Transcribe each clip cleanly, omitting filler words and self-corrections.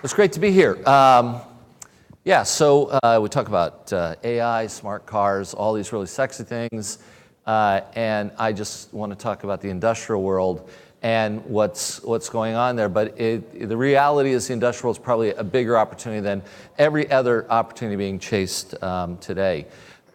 It's great to be here. We talk about AI, smart cars, all these really sexy things, and I just want to talk about the industrial world and what's going on there. But the reality is the industrial is probably a bigger opportunity than every other opportunity being chased today.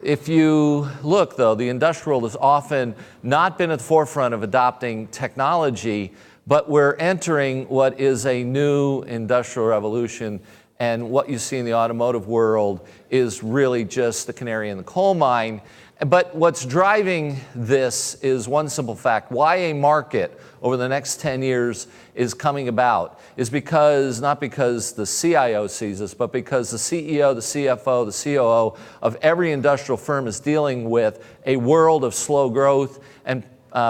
If you look, though, the industrial has often not been at the forefront of adopting technology, but we're entering what is a new industrial revolution, and what you see in the automotive world is really just the canary in the coal mine. But what's driving this is one simple fact. Why a market over the next 10 years is coming about is not because the CIO sees this, but because the CEO, the CFO, the COO of every industrial firm is dealing with a world of slow growth and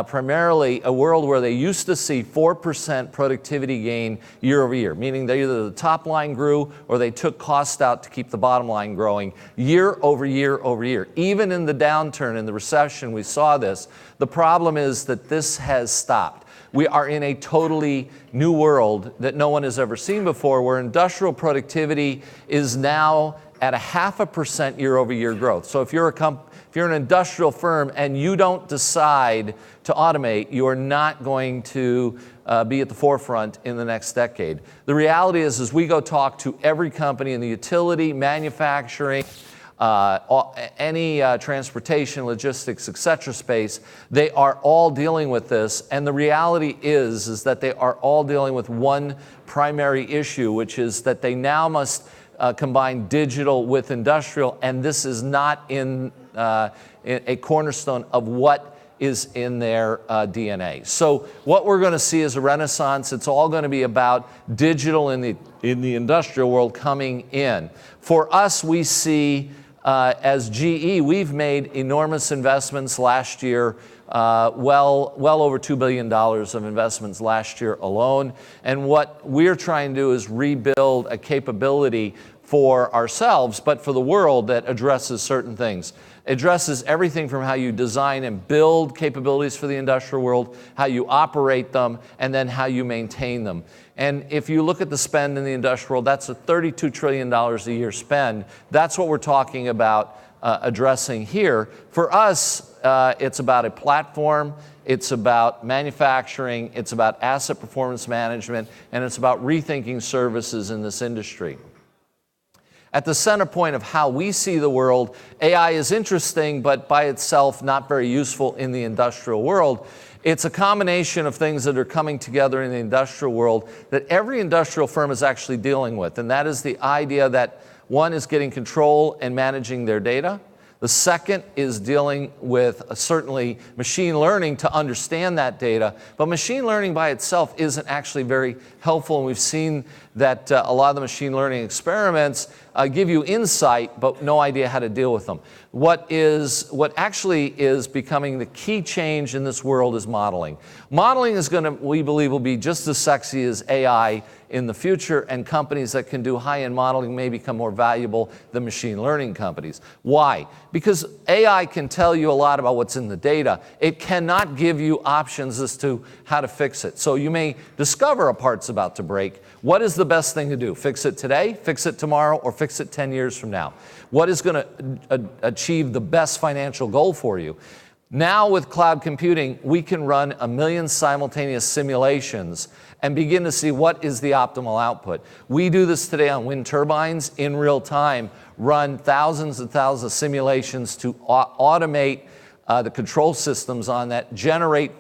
primarily a world where they used to see 4% productivity gain year over year, meaning that either the top line grew or they took cost out to keep the bottom line growing year over year over year. Even in the downturn, in the recession, we saw this. The problem is that this has stopped. We are in a totally new world that no one has ever seen before, where industrial productivity is now at a 0.5% year over year growth. So if you're an industrial firm and you don't decide to automate, you are not going to be at the forefront in the next decade. The reality is, as we go talk to every company in the utility, manufacturing, any transportation, logistics, etc. space, they are all dealing with this. And the reality is that they are all dealing with one primary issue, which is that they now must combine digital with industrial, and this is not in a cornerstone of what is in their DNA. So what we're going to see is a renaissance. It's all going to be about digital in the industrial world coming in. For us, we see as GE, we've made enormous investments last year, well over $2 billion of investments last year alone. And what we're trying to do is rebuild a capability for ourselves, but for the world, that addresses certain things. It addresses everything from how you design and build capabilities for the industrial world, how you operate them, and then how you maintain them. And if you look at the spend in the industrial world, that's a $32 trillion a year spend. That's what we're talking about addressing here. For us, it's about a platform, it's about manufacturing, it's about asset performance management, and it's about rethinking services in this industry. At the center point of how we see the world, AI is interesting, but by itself not very useful in the industrial world. It's a combination of things that are coming together in the industrial world that every industrial firm is actually dealing with, and that is the idea that one is getting control and managing their data. The second is dealing with certainly machine learning to understand that data, but machine learning by itself isn't actually very helpful, and we've seen that a lot of the machine learning experiments give you insight, but no idea how to deal with them. What actually is becoming the key change in this world is modeling. Modeling is we believe, will be just as sexy as AI in the future, and companies that can do high-end modeling may become more valuable than machine learning companies. Why? Because AI can tell you a lot about what's in the data. It cannot give you options as to how to fix it. So you may discover a part's about to break. What is the best thing to do? Fix it today, fix it tomorrow, or fix it 10 years from now? What is going to achieve the best financial goal for you? Now with cloud computing, we can run 1 million simultaneous simulations and begin to see what is the optimal output. We do this today on wind turbines in real time, run thousands and thousands of simulations to automate the control systems on that, generate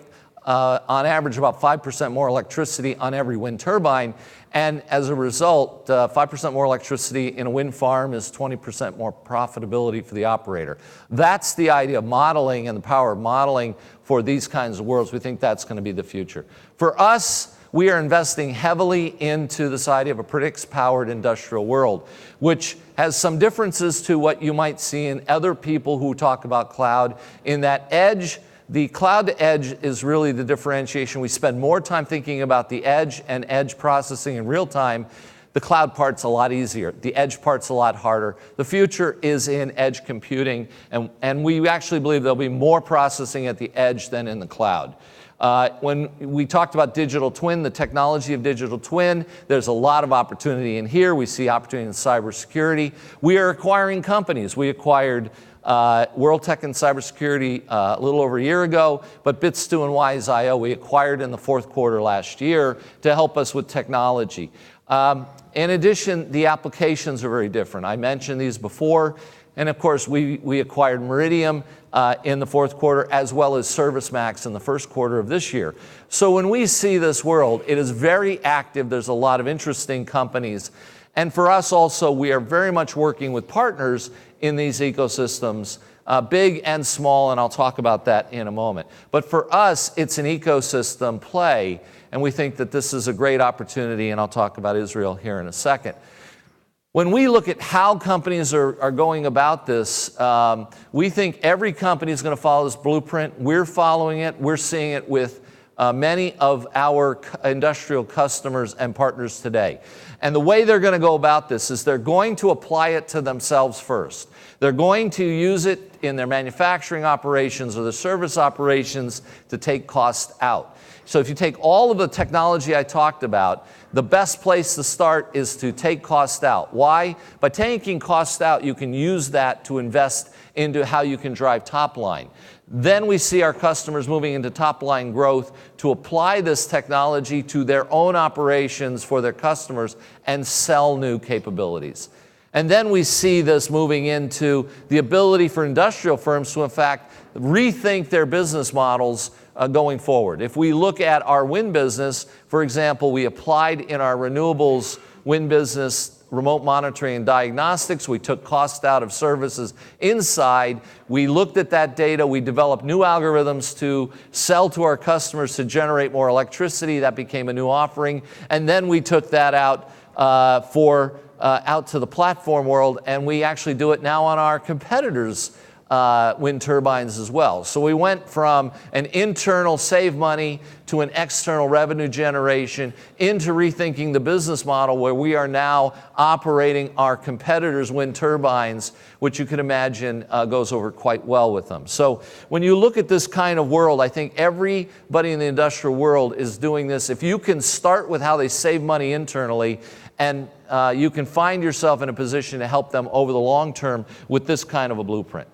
on average about 5% more electricity on every wind turbine. And as a result, 5% more electricity in a wind farm is 20% more profitability for the operator. That's the idea of modeling and the power of modeling for these kinds of worlds. We think that's going to be the future. For us, we are investing heavily into this idea of a predicts-powered industrial world, which has some differences to what you might see in other people who talk about cloud, in that edge. The cloud to edge is really the differentiation. We spend more time thinking about the edge and edge processing in real time. The cloud part's a lot easier. The edge part's a lot harder. The future is in edge computing, and we actually believe there'll be more processing at the edge than in the cloud. When we talked about digital twin, the technology of digital twin, there's a lot of opportunity in here. We see opportunity in cybersecurity. We are acquiring companies. We acquired World Tech and Cybersecurity a little over a year ago, but Bitstu and Wise.io we acquired in the fourth quarter last year to help us with technology. In addition, the applications are very different. I mentioned these before, and of course we acquired Meridium in the fourth quarter, as well as ServiceMax in the first quarter of this year. So when we see this world, it is very active. There's a lot of interesting companies. And for us also, we are very much working with partners in these ecosystems, big and small, and I'll talk about that in a moment. But for us, it's an ecosystem play, and we think that this is a great opportunity, and I'll talk about Israel here in a second. When we look at how companies are going about this, we think every company is going to follow this blueprint. We're following it. We're seeing it with many of our industrial customers and partners today. And the way they're going to go about this is they're going to apply it to themselves first. They're going to use it in their manufacturing operations or their service operations to take cost out. So if you take all of the technology I talked about, the best place to start is to take cost out. Why? By taking cost out, you can use that to invest into how you can drive top line. Then we see our customers moving into top line growth to apply this technology to their own operations for their customers and sell new capabilities. And then we see this moving into the ability for industrial firms to, in fact, rethink their business models going forward. If we look at our wind business, for example, we applied in our renewables wind business remote monitoring and diagnostics. We took cost out of services inside. We looked at that data. We developed new algorithms to sell to our customers to generate more electricity. That became a new offering. And then we took that out out to the platform world, and we actually do it now on our competitors' wind turbines as well. So we went from an internal save money to an external revenue generation into rethinking the business model, where we are now operating our competitors' wind turbines, which you can imagine goes over quite well with them. So when you look at this kind of world, I think everybody in the industrial world is doing this. If you can start with how they save money internally, and you can find yourself in a position to help them over the long term with this kind of a blueprint.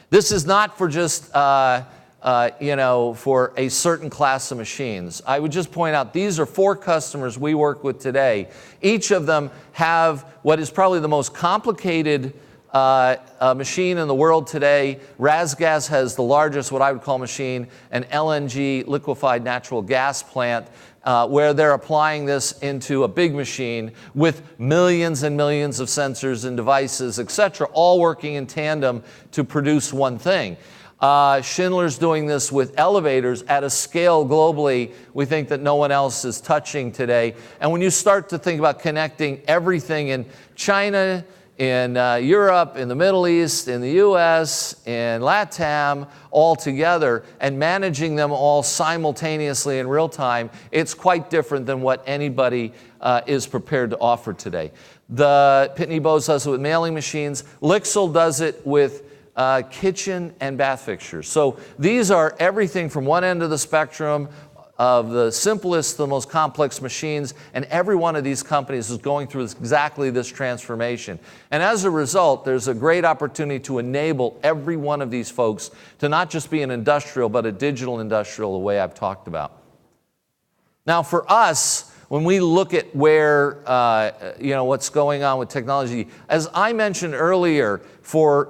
This is not for just, for a certain class of machines. I would just point out, these are 4 customers we work with today. Each of them have what is probably the most complicated machine in the world today. RasGas has the largest, what I would call machine, an LNG, liquefied natural gas plant, where they're applying this into a big machine with millions and millions of sensors and devices, etc., all working in tandem to produce one thing. Schindler's doing this with elevators at a scale globally we think that no one else is touching today. And when you start to think about connecting everything in China, in Europe, in the Middle East, in the US, in LATAM, all together, and managing them all simultaneously in real time, it's quite different than what anybody is prepared to offer today. The Pitney Bowes does it with mailing machines. Lixil does it with kitchen and bath fixtures. So these are everything from one end of the spectrum of the simplest to the most complex machines, and every one of these companies is going through exactly this transformation. And as a result, there's a great opportunity to enable every one of these folks to not just be an industrial, but a digital industrial, the way I've talked about. Now for us, when we look at where, what's going on with technology, as I mentioned earlier,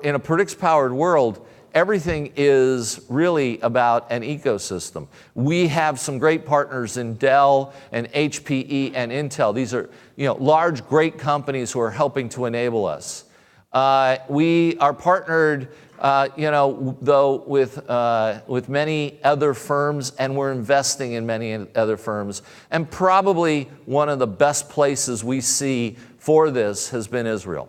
in a predicts-powered world, everything is really about an ecosystem. We have some great partners in Dell and HPE and Intel. These are large, great companies who are helping to enable us. We are partnered, though, with many other firms, and we're investing in many other firms. And probably one of the best places we see for this has been Israel.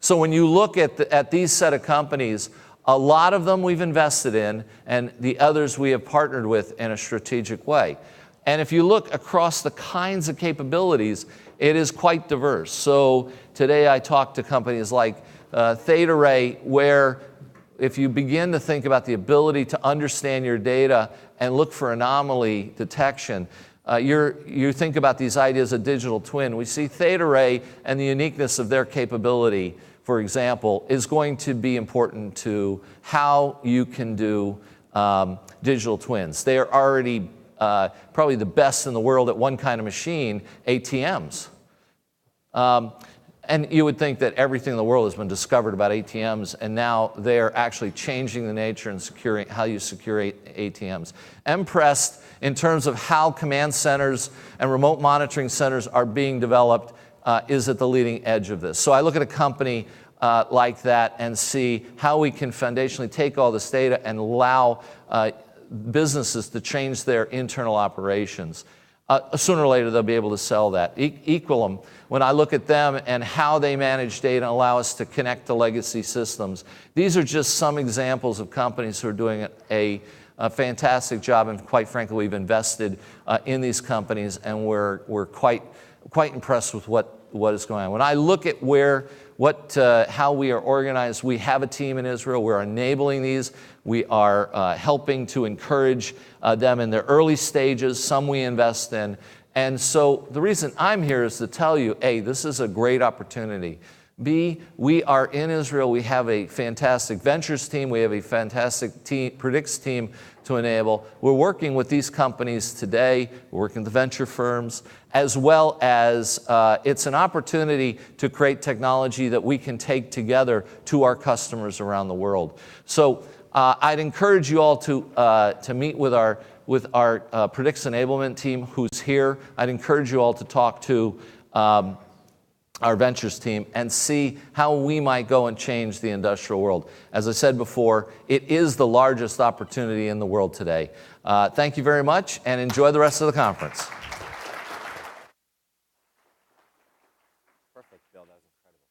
So when you look at these set of companies, a lot of them we've invested in, and the others we have partnered with in a strategic way. And if you look across the kinds of capabilities, it is quite diverse. So today I talked to companies like Theta Ray, where if you begin to think about the ability to understand your data and look for anomaly detection, you think about these ideas of digital twin. We see Theta Ray and the uniqueness of their capability, for example, is going to be important to how you can do digital twins. They are already probably the best in the world at one kind of machine, ATMs. And you would think that everything in the world has been discovered about ATMs, and now they're actually changing the nature and securing how you secure ATMs. Impressed in terms of how command centers and remote monitoring centers are being developed is at the leading edge of this. So I look at a company like that and see how we can foundationally take all this data and allow businesses to change their internal operations. Sooner or later, they'll be able to sell that. Equalum, when I look at them and how they manage data and allow us to connect to legacy systems, these are just some examples of companies who are doing a fantastic job, and quite frankly, we've invested in these companies, and we're quite impressed with what is going on. When I look at how we are organized, we have a team in Israel. We're enabling these. We are helping to encourage them in their early stages. Some we invest in. And so the reason I'm here is to tell you, A, this is a great opportunity. B, we are in Israel. We have a fantastic ventures team. We have a fantastic predicts team to enable. We're working with these companies today. We're working with the venture firms, as well as it's an opportunity to create technology that we can take together to our customers around the world. So I'd encourage you all to meet with our predicts enablement team who's here. I'd encourage you all to talk to our ventures team and see how we might go and change the industrial world. As I said before, it is the largest opportunity in the world today. Thank you very much, and enjoy the rest of the conference. Perfect, Bill. That was incredible.